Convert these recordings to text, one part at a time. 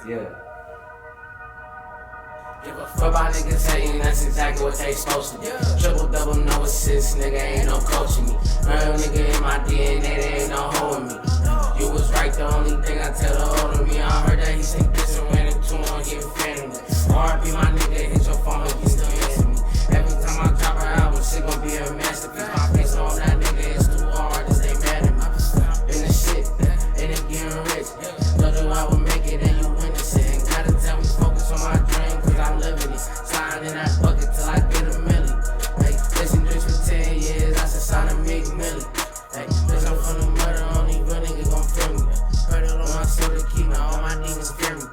Yeah. Give a fuck about niggas hating, that's exactly what they supposed to do. Triple double, no assist, nigga ain't no coaching me. Real nigga in my DNA, they ain't no holding me. You was right, the only thing I tell the older me. I heard that he think this and ran into him, give a fan of me. R.I.P. my nigga, hit your phone if you still missing me. Every time I drop an album, shit gon' be a masterpiece. My face on that nigga, it's too hard, just they mad at me. In the shit, and it getting rich. Told you I would make it and you witness it. Ain't gotta tell me focus on my dream, cause I'm living it. Sliding in that bucket till I get a milli. Hey, listen drinks for 10 years, I should sign a big milli. Hey, bitch, I'm from the murder, only real nigga gon' feel me. Credit on my soul to keep, now all my demons fear me.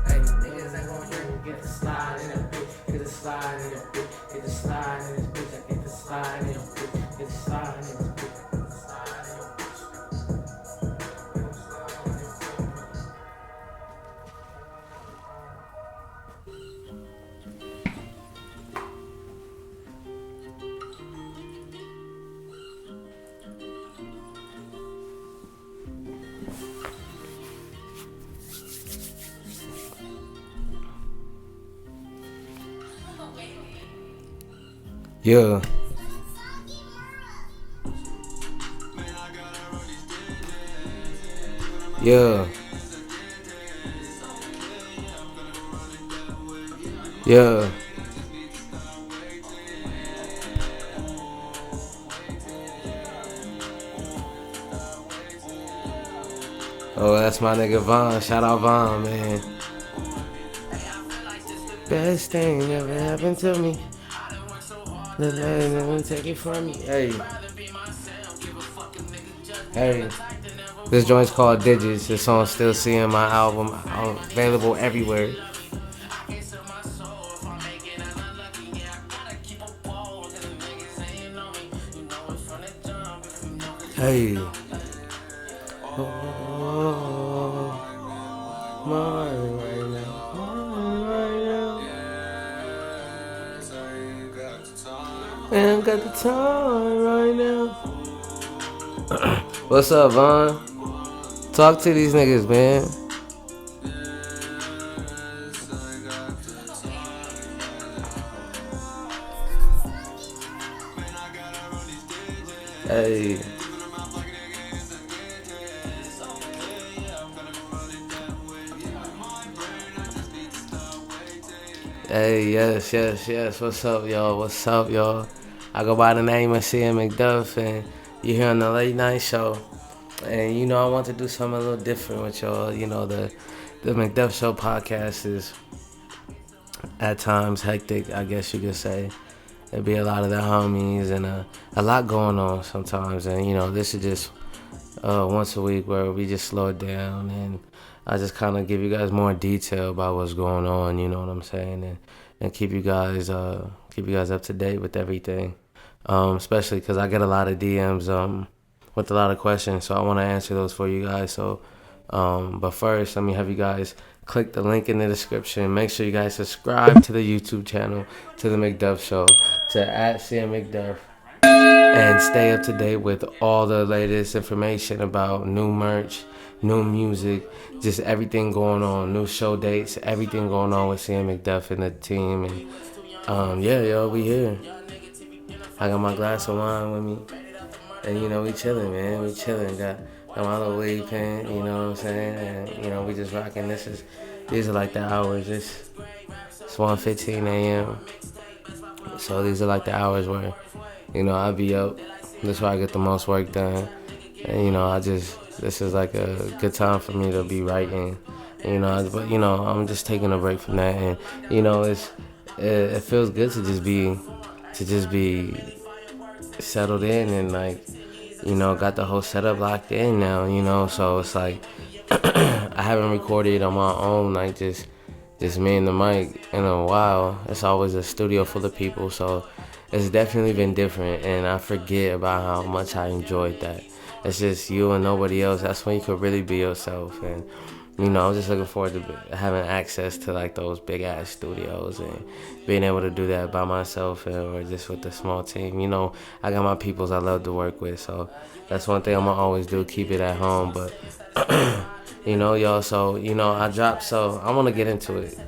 Hey, niggas ain't gon' hear me, get the slide in that bitch, get the slide in that bitch, get the slide in this bitch, I get the slide in this bitch, get the slide in this bitch. Yeah. Yeah. Yeah. Oh, that's my nigga Vaughn. Shout out Vaughn, man. Best thing ever happened to me. Let me take it from me. Hey. Hey. This joint's called Digits. This song's still seeing my album. Available everywhere. Hey. Mine right now. Man, I got the time right now. What's up, Vaughn? Talk to these niggas, man. Hey. Hey, yes. What's up, y'all? I go by the name of Mcduff, and you're here on the late night show. And you know, I want to do something a little different with y'all. You know, the Mcduff Show podcast is at times hectic, I guess you could say. There be a lot of the homies and a lot going on sometimes. And you know, this is just once a week where we just slow it down and I just kind of give you guys more detail about what's going on. You know what I'm saying, and keep you guys up to date with everything. Especially because I get a lot of DMs with a lot of questions, so I want to answer those for you guys. So, but first, let me have you guys click the link in the description. Make sure you guys subscribe to the YouTube channel, to the Mcduff Show, to @CMMcduff, and stay up to date with all the latest information about new merch, new music, just everything going on, new show dates, everything going on with CM Mcduff and the team. And yeah, yo, we here. I got my glass of wine with me, and you know we chilling, man. We chilling. Got my little weed pen, you know what I'm saying, and you know we just rocking. These are like the hours. It's 1:15 a.m. So these are like the hours where, you know, I be up. This is where I get the most work done. And, you know, this is like a good time for me to be writing. You know, but, you know, I'm just taking a break from that. And, you know, it feels good to just be settled in and, like, you know, got the whole setup locked in now, you know. So it's like, I haven't recorded on my own, like, just me and the mic in a while. It's always a studio full of people, so it's definitely been different, and I forget about how much I enjoyed that. It's just you and nobody else. That's when you could really be yourself. And you know, I'm just looking forward to having access to like those big ass studios and being able to do that by myself or just with a small team. You know, I got my peoples I love to work with, so that's one thing I'm gonna always do, keep it at home. But You know, y'all. So I dropped. So I want to get into it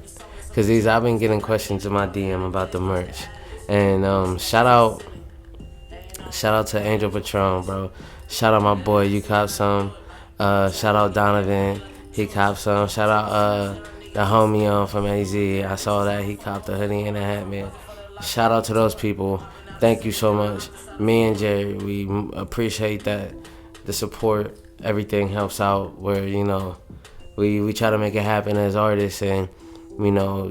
because I've been getting questions in my DM about the merch, and shout out to Angel Patron, bro. Shout out my boy, you cop some. Shout out Donovan, he copped some. Shout out the homie from AZ. I saw that he copped the hoodie and the hat, man. Shout out to those people. Thank you so much. Me and Jerry, we appreciate that. The support, everything helps out. Where we try to make it happen as artists, and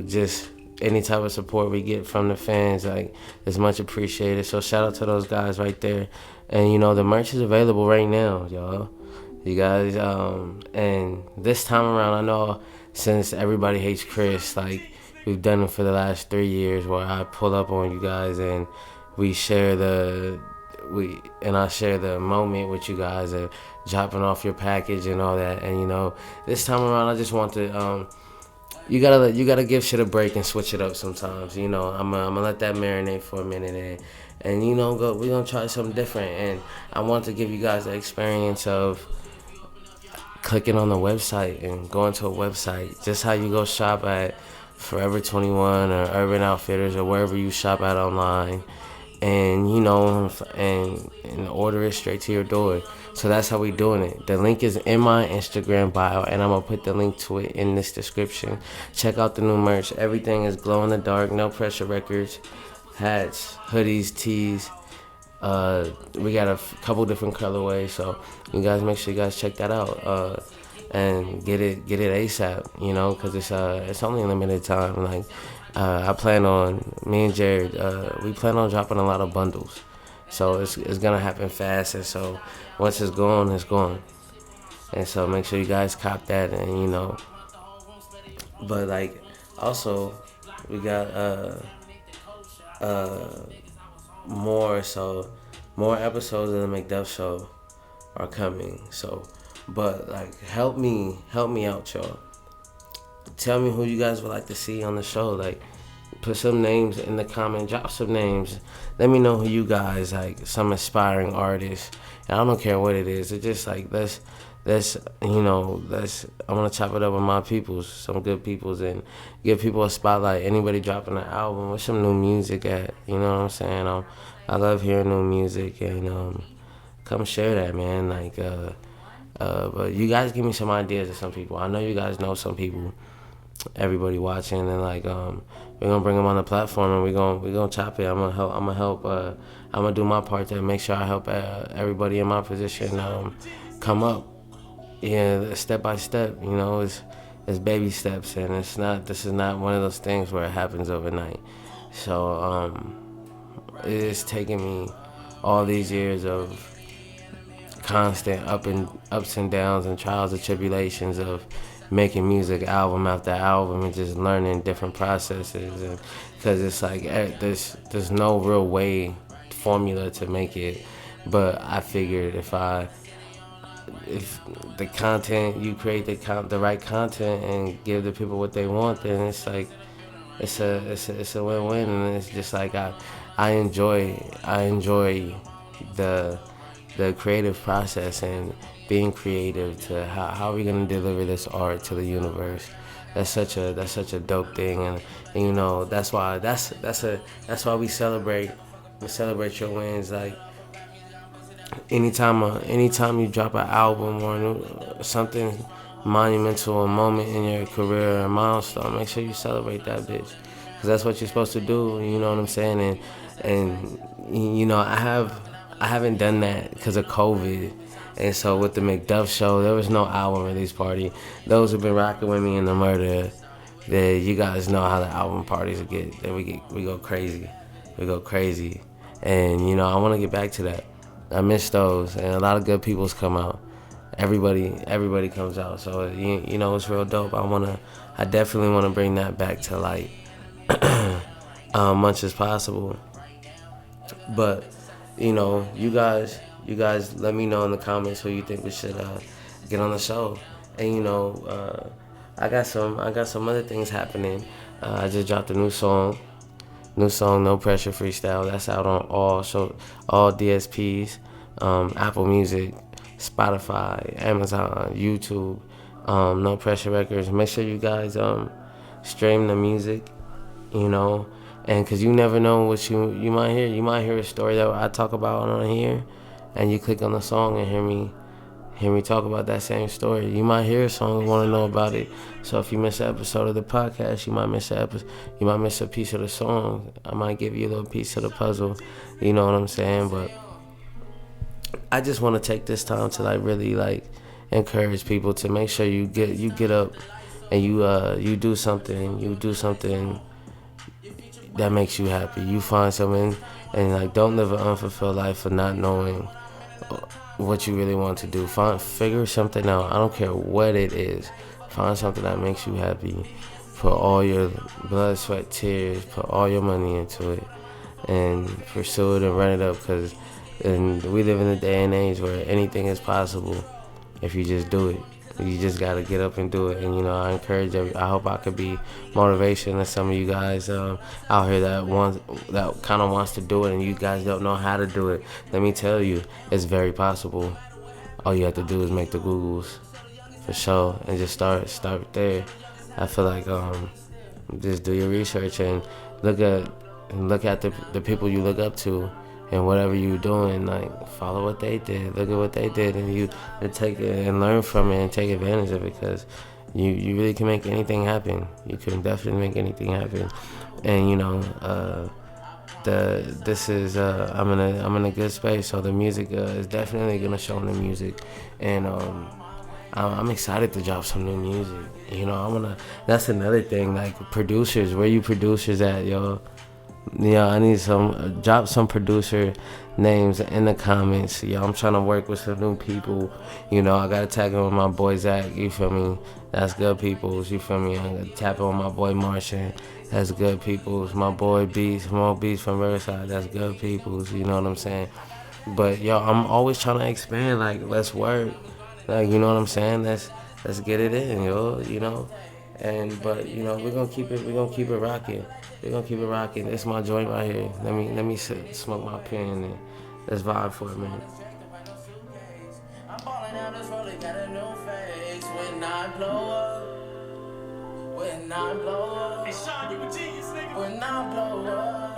just any type of support we get from the fans, like, is much appreciated. So shout out to those guys right there. And the merch is available right now, y'all. You guys, and this time around, I know since everybody hates Chris, like, we've done it for the last 3 years, where I pull up on you guys and we share I share the moment with you guys of dropping off your package and all that. And this time around, I just want to you gotta give shit a break and switch it up sometimes. I'm gonna let that marinate for a minute, and we're gonna try something different. And I want to give you guys the experience of clicking on the website and going to a website, just how you go shop at Forever 21 or Urban Outfitters or wherever you shop at online, and and order it straight to your door. So that's how we doing it. The link is in my Instagram bio, and I'm gonna put the link to it in this description. Check out the new merch. Everything is glow in the dark, no pressure records, hats, hoodies, tees. We got a couple different colorways, so you guys make sure you guys check that out. And get it ASAP, because it's only a limited time. Like, me and Jared, we plan on dropping a lot of bundles, so it's gonna happen fast. And so once it's gone, it's gone. And so make sure you guys cop that, and but like, also we got more episodes of the Mcduff show are coming. So, but like, help me out, y'all. Tell me who you guys would like to see on the show. Like, put some names in the comment, drop some names. Let me know who you guys, like, some aspiring artists. And I don't care what it is. It's just like, let's I want to chop it up with my peoples, some good peoples, and give people a spotlight. Anybody dropping an album with some new music at, you know what I'm saying? I love hearing new music, and come share that, man. Like, but you guys give me some ideas of some people. I know you guys know some people. Everybody watching, and like, we're gonna bring them on the platform, and we're gonna chop it. I'm gonna help. I'm gonna do my part to make sure I help everybody in my position come up. Yeah, step by step. It's baby steps, and this is not one of those things where it happens overnight. So it's taken me all these years of constant ups and downs and trials and tribulations of making music album after album, and just learning different processes. And because it's like, there's no real formula to make it, but I figured if the content, you create the right content and give the people what they want, then it's like, it's a win-win. And it's just like, I enjoy the creative process and being creative to how are we gonna deliver this art to the universe. That's such a dope thing, and that's why we celebrate your wins. Like, anytime you drop an album or something monumental, a moment in your career, a milestone, make sure you celebrate that bitch, because that's what you're supposed to do. You know what I'm saying? And I haven't done that because of COVID. And so with the Mcduff show, there was no album release party. Those who've been rocking with me in the murder, you guys know how the album parties get. We go crazy. And I want to get back to that. I miss those, and a lot of good people's come out. Everybody comes out. So it's real dope. I definitely wanna bring that back to light much as possible. But you guys let me know in the comments who you think we should get on the show. And I got some other things happening. I just dropped a new song, No Pressure Freestyle. That's out on all DSPs, Apple Music, Spotify, Amazon, YouTube, No Pressure Records. Make sure you guys stream the music, you know, and because you never know what you might hear. You might hear a story that I talk about on here, and you click on the song and hear me talk about that same story. You might hear a song and want to know about it. So if you miss an episode of the podcast, you might miss you might miss a piece of the song. I might give you a little piece of the puzzle. You know what I'm saying? But I just want to take this time to like really like encourage people to make sure you get up and you do something that makes you happy. You find something and like don't live an unfulfilled life for not knowing what you really want to do. Figure something out. I don't care what it is. Find something that makes you happy. Put all your blood, sweat, tears, put all your money into it, and pursue it and run it up. Cause we live in a day and age where anything is possible if you just do it. You just gotta get up and do it. And I encourage I hope I could be motivation to some of you guys out here that kind of wants to do it, and you guys don't know how to do it. Let me tell you, it's very possible. All you have to do is make the Googles, for sure, and just start there. I feel like just do your research and look at the people you look up to. And whatever you're doing, like, follow what they did. Look at what they did, and you take it and learn from it and take advantage of it, because you really can make anything happen. You can definitely make anything happen. And this is I'm in a good space, so the music is definitely gonna show in the music, and I'm excited to drop some new music. That's another thing, like producers. Where you producers at, yo? Yeah, I need drop some producer names in the comments. Yo, I'm trying to work with some new people. I gotta tag in with my boy Zach, you feel me? That's good peoples, you feel me? I gotta tap in with my boy Martian, that's good peoples. My boy Beast, Mo Beast from Riverside, that's good peoples, you know what I'm saying? But yo, I'm always trying to expand, like, let's work. Like, you know what I'm saying? Let's get it in, yo, But we're gonna keep it rocking. We're gonna keep it rocking. It's my joint right here. Let me smoke my pen and let's vibe for it, man. I'm balling out this road, got a new face. When I blow up, when I blow up, hey Sean, you a genius, nigga. When I blow up,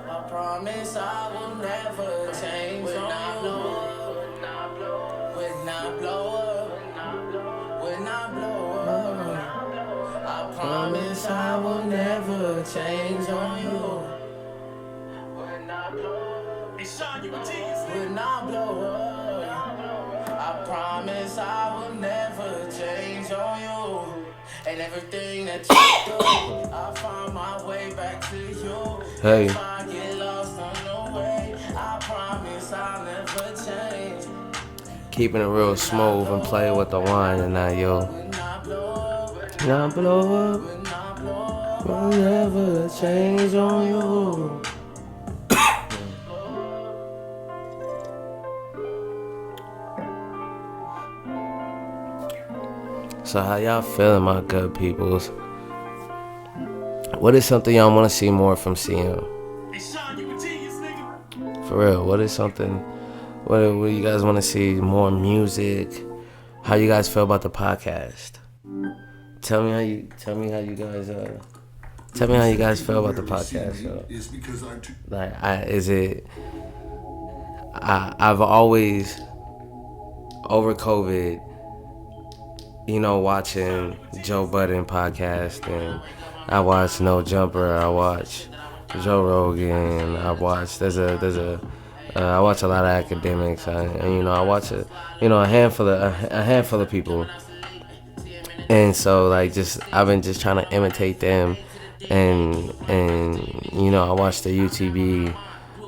I promise I will never change. When I blow up, when I blow up, when I blow up, when I blow up. I promise I will never change on you. When I blow up, hey Sean, you a genius. When I blow up, I promise I will never change on you. And everything that you do, I find my way back to you. Hey. If I get lost on the way, I promise I'll never change. Keeping it real smooth and play with the wine and that, yo. When I blow up, will never change on you. So how y'all feeling, my good peoples? What is something y'all want to see more from CM? Hey Sean, you a genius, nigga. For real, what is something? What do you guys want to see more music? How you guys feel about the podcast? Tell me how you guys feel about the podcast. I've always, over COVID, watching Joe Budden podcast, and I watch No Jumper, I watch Joe Rogan, I watch I watch a lot of academics, I watch a handful of people. And so, like, I've been just trying to imitate them, and I watch the UTB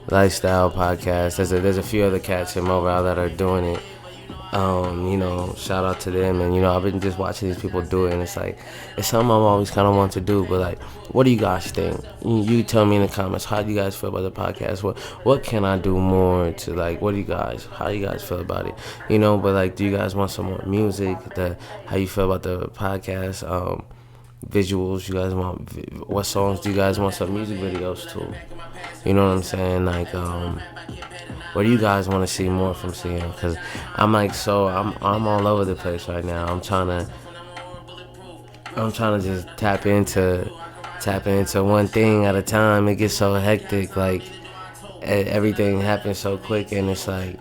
lifestyle podcast. There's a few other cats in mobile that are doing it. Shout out to them, and I've been just watching these people do it, and it's like it's something I've always kind of wanted to do. But like, what do you guys think? You tell me in the comments. How do you guys feel about the podcast? What can I do more to, like? How do you guys feel about it? But like, do you guys want some more music? How you feel about the podcast? Visuals. You guys want what songs do you guys want some music videos to? You know what I'm saying? Like, what do you guys want to see more from CM? Cause I'm like, I'm all over the place right now. I'm trying to just tap into one thing at a time. It gets so hectic, like everything happens so quick, and it's like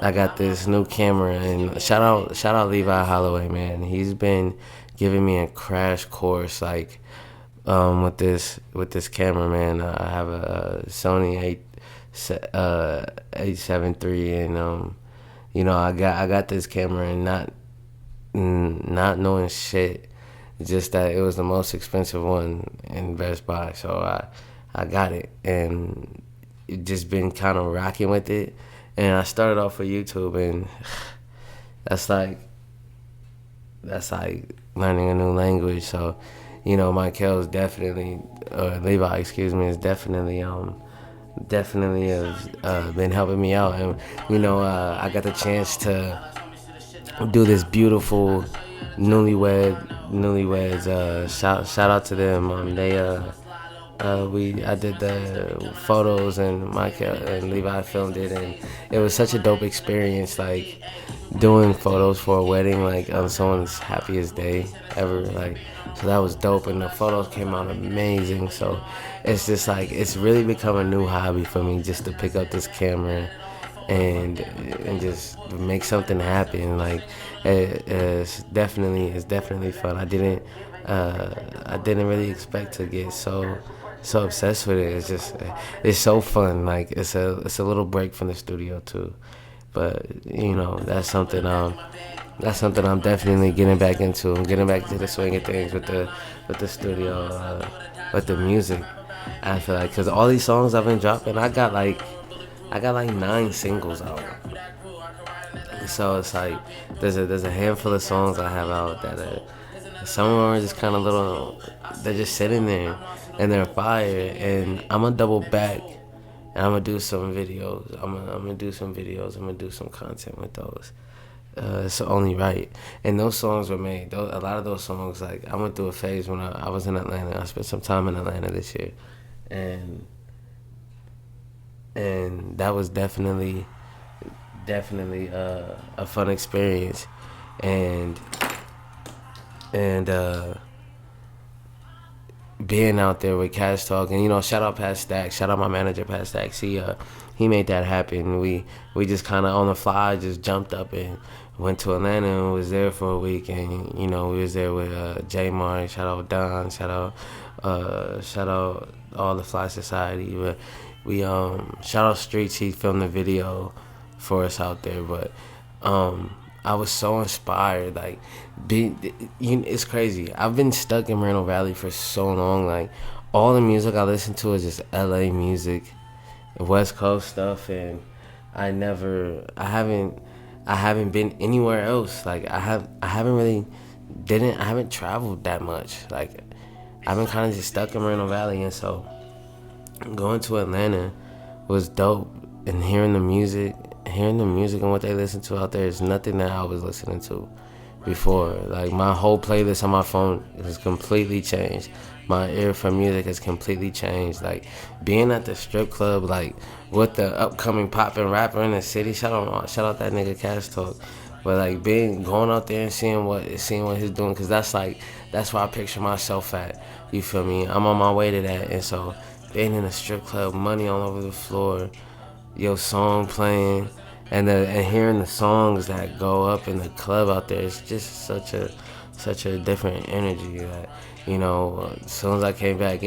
I got this new camera, and shout out Levi Holloway, man. He's been giving me a crash course, like with this camera, man. I have a Sony 873, and I got this camera and not knowing shit. Just that it was the most expensive one in Best Buy, so I got it, and it just been kind of rocking with it. And I started off with YouTube, and that's like learning a new language. So, Michael's definitely, or Levi, excuse me, is definitely have been helping me out, and I got the chance to do this beautiful newlyweds. Shout out to them. I did the photos, and Michael and Levi filmed it, and it was such a dope experience, like doing photos for a wedding, like on someone's happiest day ever, like. So that was dope, and the photos came out amazing. So it's just like it's really become a new hobby for me, just to pick up this camera and just make something happen. Like it's definitely fun. I didn't really expect to get so obsessed with it. It's so fun. Like it's a little break from the studio too. But that's something I'm definitely getting back into. I'm getting back to the swing of things with the studio, with the music. I feel like because all these songs I've been dropping, I got like 9 singles out. So it's like there's a handful of songs I have out that some of them are just kind of little. They're just sitting there and they're fire. And I'm gonna double back and I'm gonna do some videos. I'm gonna do some videos. I'm gonna do some content with those. It's only right. And those songs were made. A lot of those songs, like I went through a phase when I was in Atlanta. I spent some time in Atlanta this year, and that was definitely a fun experience, and being out there with Cash Talk, and shout out Pat Stacks, shout out my manager Pat Stacks. He made that happen. We just kind of on the fly just jumped up and went to Atlanta and was there for a week, and we was there with J Mar, shout out Don, shout out all the Fly Society, but we shout out Streets. He filmed the video for us out there, but I was so inspired. Like, it's crazy. I've been stuck in Moreno Valley for so long. Like, all the music I listen to is just LA music, West Coast stuff, and I haven't been anywhere else. Like, I haven't traveled that much. Like, I've been kind of just stuck in Moreno Valley, and so going to Atlanta was dope, and hearing the music and what they listen to out there is nothing that I was listening to before. Like, my whole playlist on my phone has completely changed. My ear for music has completely changed. Like, being at the strip club, like with the upcoming poppin' rapper in the city, shout out that nigga Cash Talk. But like going out there and seeing what he's doing, cause that's where I picture myself at. You feel me? I'm on my way to that, and so being in a strip club, money all over the floor, your song playing, and hearing the songs that go up in the club out there, it's just such a different energy. That as soon as I came back,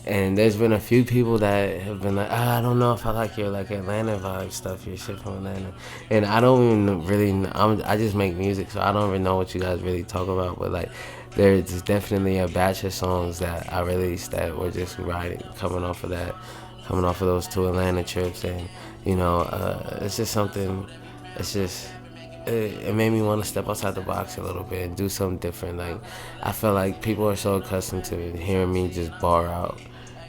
and there's been a few people that have been like, I don't know if I like your like Atlanta vibe stuff, your shit from Atlanta, and I don't even really. I just make music, so I don't even know what you guys really talk about. But like, there's definitely a batch of songs that I released that were just coming off of those 2 Atlanta trips, and it's just something. It made me want to step outside the box a little bit and do something different. Like, I feel like people are so accustomed to hearing me just bar out,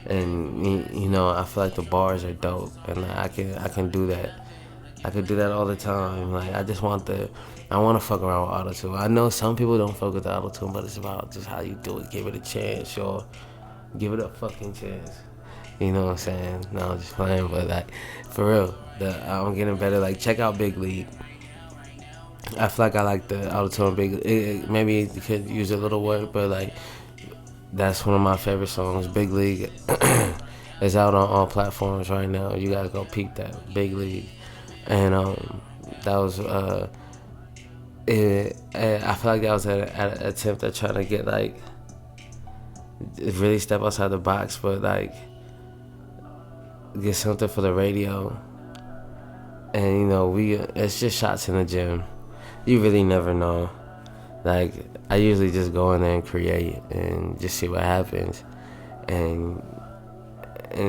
and I feel like the bars are dope, and I can do that. I could do that all the time. Like, I want to fuck around with auto-tune. I know some people don't fuck with the auto-tune, but it's about just how you do it. Give it a chance, y'all. Give it a fucking chance. You know what I'm saying? No, I'm just playing, but like for real, I'm getting better. Like check out Big League. I feel like I like the autotune Big. Maybe you could use a little word, but like that's one of my favorite songs. Big League is out on all platforms right now. You gotta go peep that Big League, and that was I feel like that was an attempt at trying to get like really step outside the box, but like get something for the radio. And you know, it's just shots in the gym. You really never know. Like I usually just go in there and create and just see what happens, and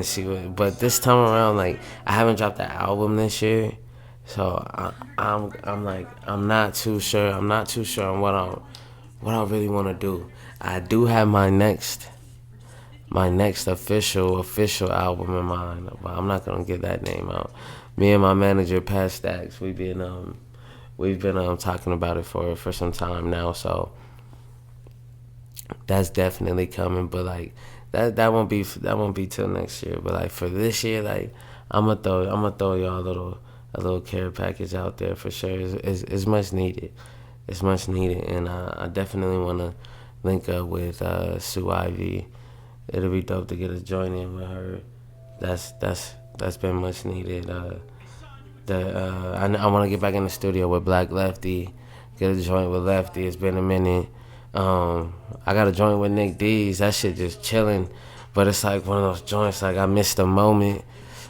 see what. But this time around, like I haven't dropped the album this year, so I'm like I'm not too sure. I'm not too sure on what I really want to do. I do have my next official album in mind, but I'm not gonna get that name out. Me and my manager Pat Stacks, we've been talking about it for some time now, so that's definitely coming. But like that won't be till next year. But like for this year, like I'm gonna throw y'all a little care package out there for sure. It's much needed. It's much needed, and I definitely want to link up with Sue Ivy. It'll be dope to get a joint in with her. That's been much needed. I want to get back in the studio with Black Lefty, get a joint with Lefty. It's been a minute. I got a joint with Nick D's. That shit just chilling, but it's like one of those joints like I missed a moment,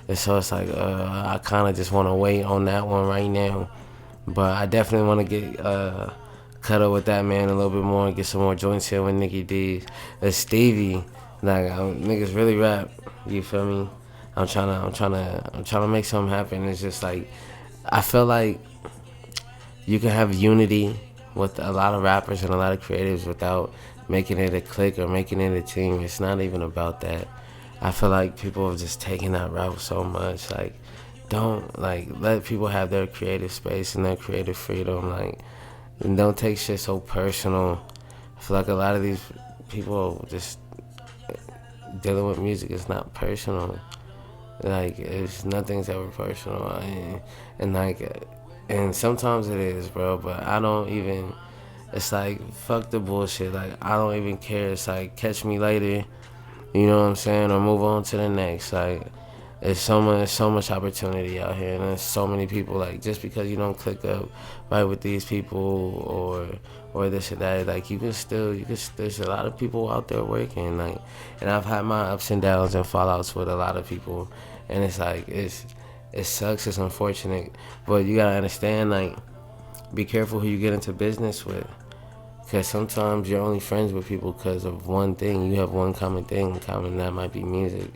and so it's like I kind of just want to wait on that one right now. But I definitely want to get cut up with that man a little bit more and get some more joints here with Nicky D's. Stevie, like niggas really rap. You feel me? I'm trying to make something happen. It's just like I feel like you can have unity with a lot of rappers and a lot of creatives without making it a clique or making it a team. It's not even about that. I feel like people have just taken that route so much. Like, don't like let people have their creative space and their creative freedom. Like, and don't take shit so personal. I feel like a lot of these people just dealing with music is not personal. Like, nothing's ever personal, and sometimes it is, bro. But I don't even. It's like fuck the bullshit. Like I don't even care. It's like catch me later. You know what I'm saying? Or move on to the next. Like there's so much opportunity out here, and there's so many people. Like just because you don't click up right with these people or this or that, like you can still there's a lot of people out there working. Like, and I've had my ups and downs and fallouts with a lot of people, and it's like it sucks. It's unfortunate, but you gotta understand. Like, be careful who you get into business with. Because sometimes you're only friends with people because of one thing. You have one common thing in common, that might be music.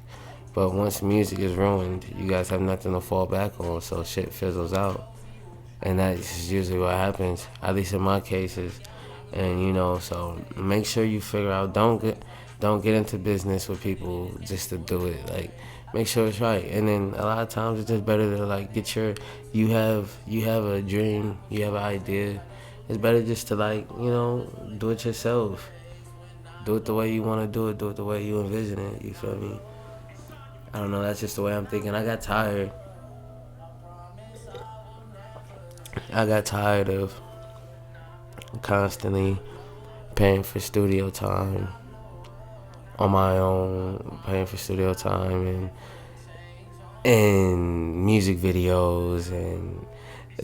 But once music is ruined, you guys have nothing to fall back on, so shit fizzles out. And that's usually what happens, at least in my cases. And, you know, so make sure you figure out, don't get into business with people just to do it. Like, make sure it's right. And then a lot of times it's just better to, like, you have a dream, you have an idea. It's better just to, like, you know, do it yourself. Do it the way you want to do it. Do it the way you envision it. You feel me? I don't know. That's just the way I'm thinking. I got tired of constantly paying for studio time on my own, paying for studio time and music videos and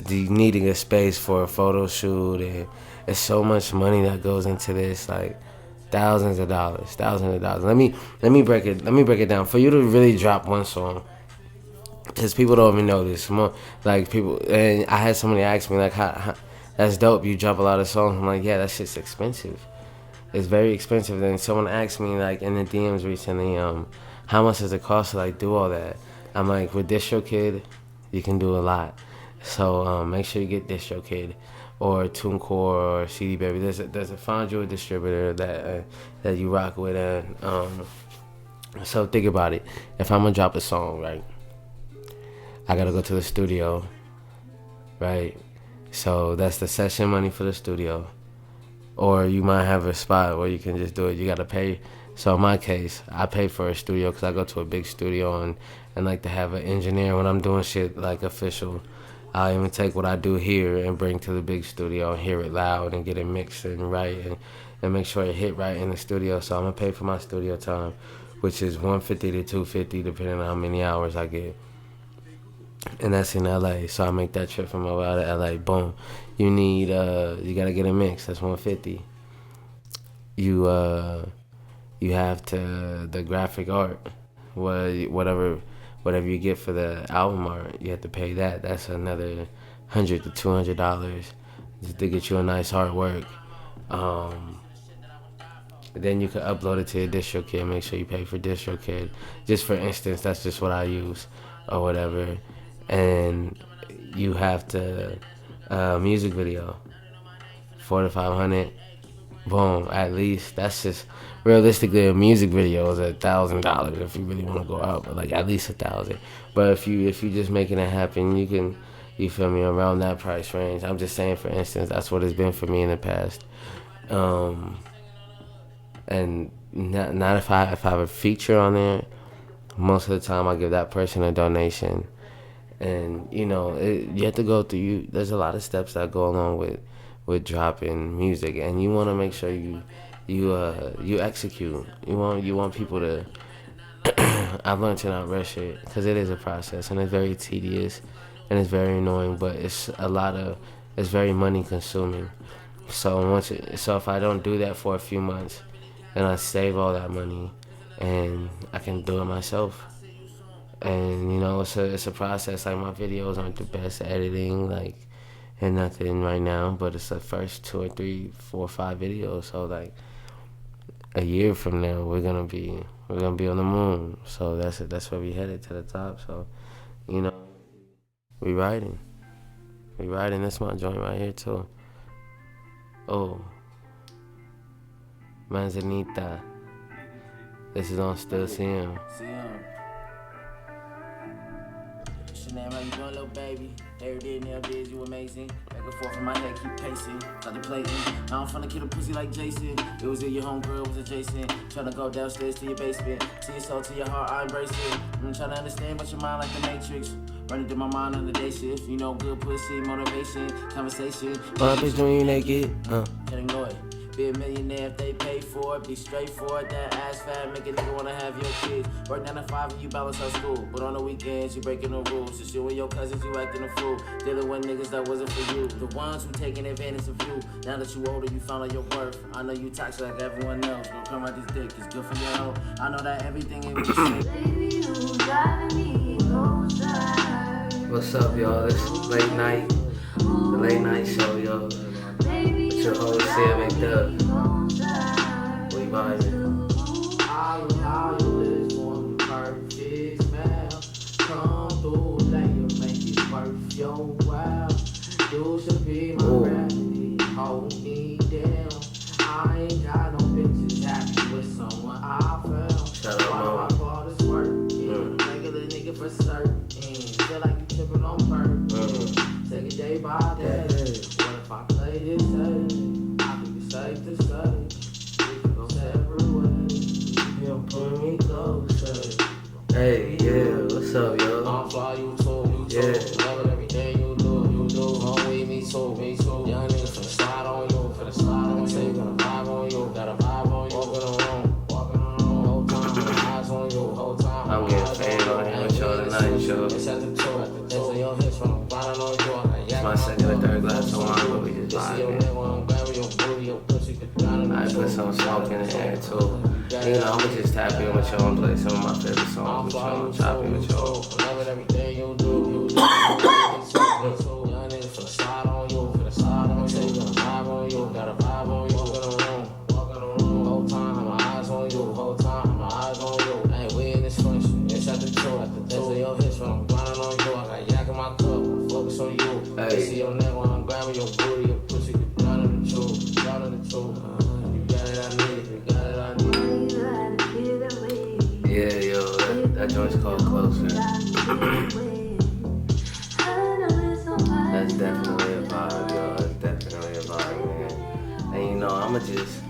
needing a space for a photo shoot, and there's so much money that goes into this, like thousands of dollars. Let me break it down for you to really drop one song, because people don't even know this. More like people, and I had somebody ask me like, how that's dope. You drop a lot of songs. I'm like, yeah, that shit's expensive. It's very expensive. Then someone asked me like in the DMs recently, how much does it cost to like do all that? I'm like, with DistroKid, you can do a lot. So make sure you get DistroKid or TuneCore or CD Baby. There's a find you a distributor that you rock with. And so think about it. If I'm gonna drop a song, right, I gotta go to the studio, right? So that's the session money for the studio. Or you might have a spot where you can just do it. You gotta pay So in my case, I pay for a studio because I go to a big studio and like to have an engineer when I'm doing shit like official. I'll even take what I do here and bring to the big studio and hear it loud and get it mixed and right and make sure it hit right in the studio. So I'm gonna pay for my studio time, which is 150 to 250 depending on how many hours I get. And that's in LA. So I make that trip from LA to LA. Boom. You gotta get a mix. That's 150. You have to the graphic art, whatever you get for the album art, you have to pay that. That's another $100 to $200 just to get you a nice artwork. Then you can upload it to your DistroKid. Make sure you pay for DistroKid. Just for instance, that's just what I use or whatever. And you have to music video, 400 to 500. Boom, at least. That's just realistically a music video is $1,000 if you really want to go out, but like at least 1,000. But if you just making it happen, you feel me, around that price range. I'm just saying, for instance, that's what it's been for me in the past. And not if I have a feature on there. Most of the time, I give that person a donation, and you have to go through. There's a lot of steps that go along with dropping music, and you want to make sure you execute. You want people to. I've learned to not rush it because it is a process and it's very tedious and it's very annoying, but it's very money consuming. So if I don't do that for a few months, then I save all that money and I can do it myself. And it's a process. Like, my videos aren't the best editing, like, and nothing right now, but it's the first 2 or 3, 4, 5 videos. So like a year from now, we're gonna be on the moon. So that's where we headed, to the top. So we riding. That's my joint right here too. Oh, Manzanita. This is on Still CM. Name, how you doing, little baby? Every day, now days, you amazing. Back and forth in my head, keep pacing. Contemplating. Now I'm finna kill a pussy like Jason. It was in your homegirl, it was adjacent. Tryna go downstairs to your basement. To your soul, to your heart, I embrace it. I'm trying to understand what your mind like the Matrix. Running through my mind on the day shift. Good pussy, motivation, conversation. What bitch doing you naked? Can't ignore it. Be a millionaire if they pay for it. Be straight for it. That ass fat make a nigga wanna have your kids. Work 9 to 5 and you balance out school. But on the weekends you breaking the rules. Just you and your cousins, you acting a fool. Dealing with niggas that wasn't for you. The ones who taking advantage of you. Now that you older, you found out your worth. I know you toxic like everyone else. Don't come out this dick, it's good for your health. I know that everything ain't what you say. Baby, you driving me closer. What's up, y'all? This late night, the late night show, y'all. It's your host, Mcduff. We vibing. All you is one perfect smile. Come through, let you make it worth your while. You should be my gravity, hold me down. I ain't got no bitches happy with someone I found. Shout out, Why my father's working, regular nigga for certain. Feel like you tripping on purpose. Take it day by day. What if I play this safe? I think it's safe to say we can go separate ways. You're pulling me closer. Hey, yeah, what's up, yo? I'm fly, you too. Yeah. Love everything you do. Home with me too. Young niggas finna slide on you. Say you got a vibe on you. Got a vibe on you. Walking on the room. Whole time, eyes on you. Whole time. I'm getting faded on here with y'all tonight, show. It's at the tour. That's in your hips from grinding on you. It's my second or third glass of wine, but we just vibing. I put some smoke in the air too. I'ma just tap in with y'all and play some of my favorite songs with y'all, chop in with y'all. Loving everything you do. Young niggas finna slide on you. Say you got a vibe on you. Got a vibe on you. Walking on the room. Whole time, my eyes on you. Hey, we in this function. It's at the tour. That's in your hips from grinding on you. I got yak in my cup. Focus on you. Hey. See your neck when I'm grabbing your booty. Your pussy down in the truth. You got it, I need it. Yeah, yo, that joint's called Closer. That's definitely a vibe, yo. That's definitely a vibe, man. And I'ma just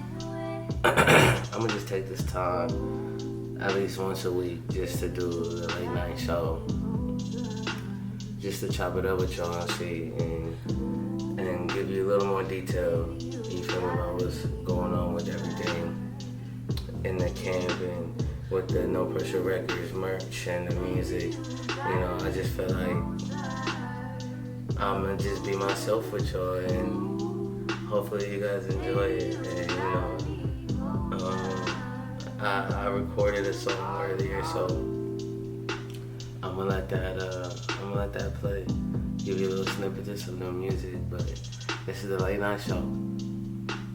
I'm gonna just take this time at least once a week just to do the late night show, just to chop it up with y'all and see and give you a little more detail. You feel me about what's going on with everything in the camp and with the No Pressure Records merch and the music. You know, I just feel like I'm gonna just be myself with y'all, and hopefully you guys enjoy it. And you know, I recorded a song earlier, so I'm gonna let that play. Give you a little snippet of some new music, but this is the Late Night Show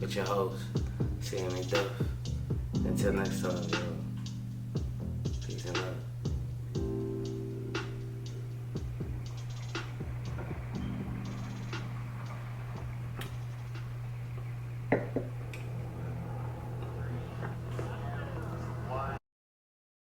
with your host, Mcduff. Until next time, yo. Peace and love.